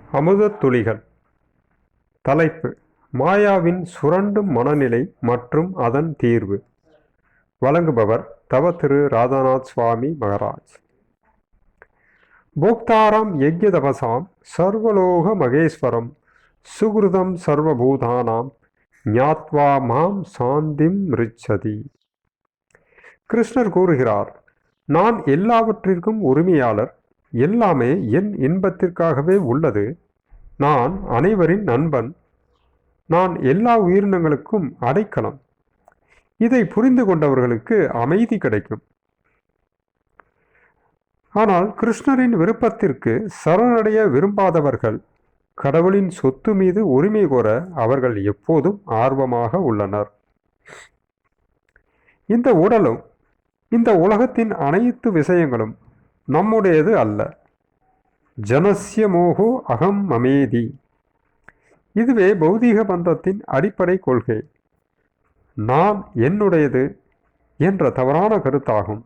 அமுதத் துளிகள். தலைப்பு: மாயாவின் சுரண்டும் மனநிலை மற்றும் அதன் தீர்வு. வழங்குபவர் தவ திரு ராதாநாத் சுவாமி மகராஜ். போக்தாராம் யக்ய தபசாம் சர்வலோக மகேஸ்வரம் சுகிருதம் சர்வபூதானாம் ஞாத்வா மாம் சாந்திம் ரிச்சதி. கிருஷ்ணர் கூறுகிறார், நான் எல்லாவற்றிற்கும் உரிமையாளர், எல்லாமே என் இன்பத்திற்காகவே உள்ளது, நான் அனைவரின் நண்பன், நான் எல்லா உயிரினங்களுக்கும் அடைக்கலம். இதை புரிந்து கொண்டவர்களுக்கு அமைதி கிடைக்கும். ஆனால் கிருஷ்ணரின் விருப்பத்திற்கு சரணடைய விரும்பாதவர்கள் கடவுளின் சொத்து மீது உரிமை கோர அவர்கள் எப்போதும் ஆர்வமாக உள்ளனர். இந்த உடலும் இந்த உலகத்தின் அனைத்து விஷயங்களும் நம்முடையது அல்ல. ஜனஸ்ய மோகோ அகம் மமேதி. இதுவே பௌதீக பந்தத்தின் அடிப்படை கொள்கை. நான் என்னுடையது என்ற தவறான கருத்தாகும்.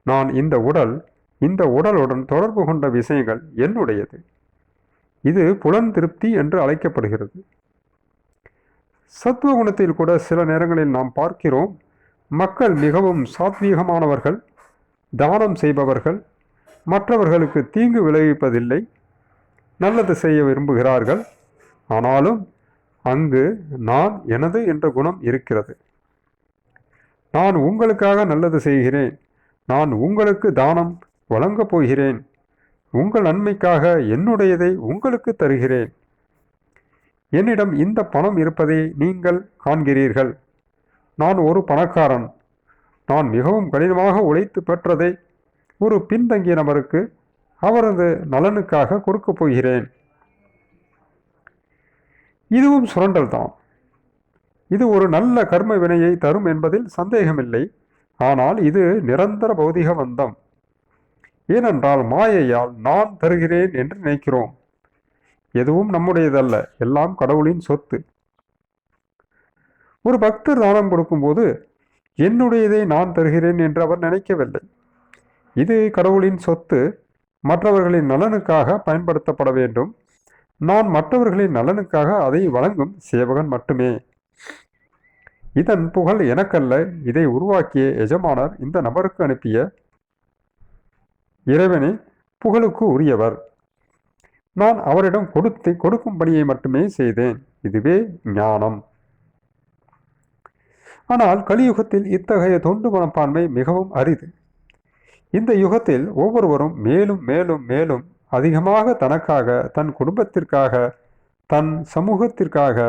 நான் இந்த உடலுடன் தொடர்பு கொண்ட விஷயங்கள் என்னுடையது. இது புலன் திருப்தி என்று அழைக்கப்படுகிறது. சத்துவகுணத்தில் கூட சில நேரங்களில் நாம் பார்க்கிறோம், மக்கள் மிகவும் சாத்வீகமானவர்கள், தானம் செய்பவர்கள், மற்றவர்களுக்கு தீங்கு விளைவிப்பதில்லை, நல்லது செய்ய விரும்புகிறார்கள். ஆனாலும் அங்கு நான் எனது என்ற குணம் இருக்கிறது. நான் உங்களுக்காக நல்லது செய்கிறேன், நான் உங்களுக்கு தானம் வழங்கப் போகிறேன், உங்கள் நன்மைக்காக என்னுடையதை உங்களுக்கு தருகிறேன், என்னிடம் இந்த பணம் இருப்பதை நீங்கள் காண்கிறீர்கள், நான் ஒரு பணக்காரன், நான் மிகவும் கடினமாக உழைத்து பெற்றதை ஒரு பின்தங்கிய நபருக்கு அவரது நலனுக்காக கொடுக்கப் போகிறேன். இதுவும் சுரண்டல் தான். இது ஒரு நல்ல கர்ம வினையை தரும் என்பதில் சந்தேகமில்லை. ஆனால் இது நிரந்தர பௌதிக பந்தம். ஏனென்றால் மாயையால் நான் தருகிறேன் என்று நினைக்கிறோம். எதுவும் நம்முடையதல்ல, எல்லாம் கடவுளின் சொத்து. ஒரு பக்தர் தானம் கொடுக்கும்போது என்னுடையதை நான் தருகிறேன் என்று அவர் நினைக்கவில்லை. இது கடவுளின் சொத்து, மற்றவர்களின் நலனுக்காக பயன்படுத்தப்பட வேண்டும். நான் மற்றவர்களின் நலனுக்காக அதை வழங்கும் சேவகன் மட்டுமே. இதன் புகழ் எனக்கல்ல, இதை உருவாக்கிய எஜமானர் இந்த நபருக்கு அனுப்பிய இறைவனே புகழுக்கு உரியவர். நான் அவரிடம் கொடுக்கும் பணியை மட்டுமே செய்தேன். இதுவே ஞானம். ஆனால் கலியுகத்தில் இத்தகைய தொண்டு மனப்பான்மை மிகவும் அரிது. இந்த யுகத்தில் ஒவ்வொருவரும் மேலும் மேலும் மேலும் அதிகமாக தனக்காக, தன் குடும்பத்திற்காக, தன் சமூகத்திற்காக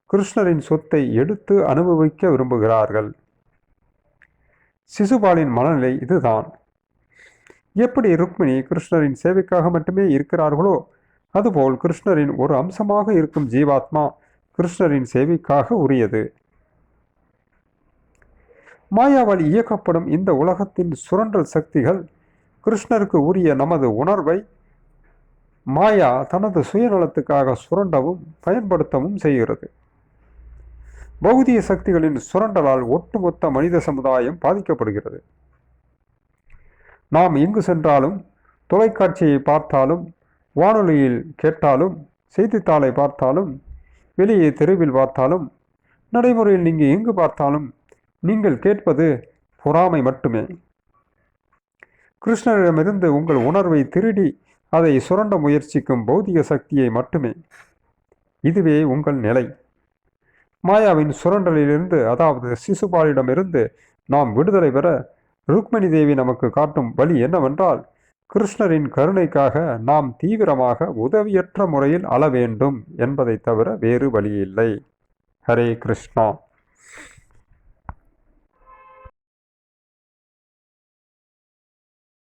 கிருஷ்ணரின் சொத்தை எடுத்து அனுபவிக்க விரும்புகிறார்கள். சிசுபாலின் மனநிலை இதுதான். எப்படி ருக்மிணி கிருஷ்ணரின் சேவைக்காக மட்டுமே இருக்கிறார்களோ, அதுபோல் கிருஷ்ணரின் ஒரு அம்சமாக இருக்கும் ஜீவாத்மா கிருஷ்ணரின் சேவைக்காக உரியது. மாயாவால் இயக்கப்படும் இந்த உலகத்தின் சுரண்டல் சக்திகள் கிருஷ்ணருக்கு உரிய நமது உணர்வை மாயா தனது சுயநலத்துக்காக சுரண்டவும் பயன்படுத்தவும் செய்கிறது. பௌதிக சக்திகளின் சுரண்டலால் ஒட்டுமொத்த மனித சமுதாயம் பாதிக்கப்படுகிறது. நாம் எங்கு சென்றாலும், தொலைக்காட்சியை பார்த்தாலும், வானொலியில் கேட்டாலும், செய்தித்தாளை பார்த்தாலும், வெளியே தெருவில் பார்த்தாலும், நடைமுறையில் நீங்கள் எங்கு பார்த்தாலும் நீங்கள் கேட்பது பொறாமை மட்டுமே. கிருஷ்ணரிடமிருந்து உங்கள் உணர்வை திருடி அதை சுரண்ட முயற்சிக்கும் பௌதிக சக்தியை மட்டுமே. இதுவே உங்கள் நிலை. மாயாவின் சுரண்டலிலிருந்து, அதாவது சிசுபாலிடமிருந்து நாம் விடுதலை பெற ருக்மிணி தேவி நமக்கு காட்டும் வழி என்னவென்றால், கிருஷ்ணரின் கருணைக்காக நாம் தீவிரமாக உதவியற்ற முறையில் அழ வேண்டும் என்பதை தவிர வேறு வழியில்லை. ஹரே கிருஷ்ணா.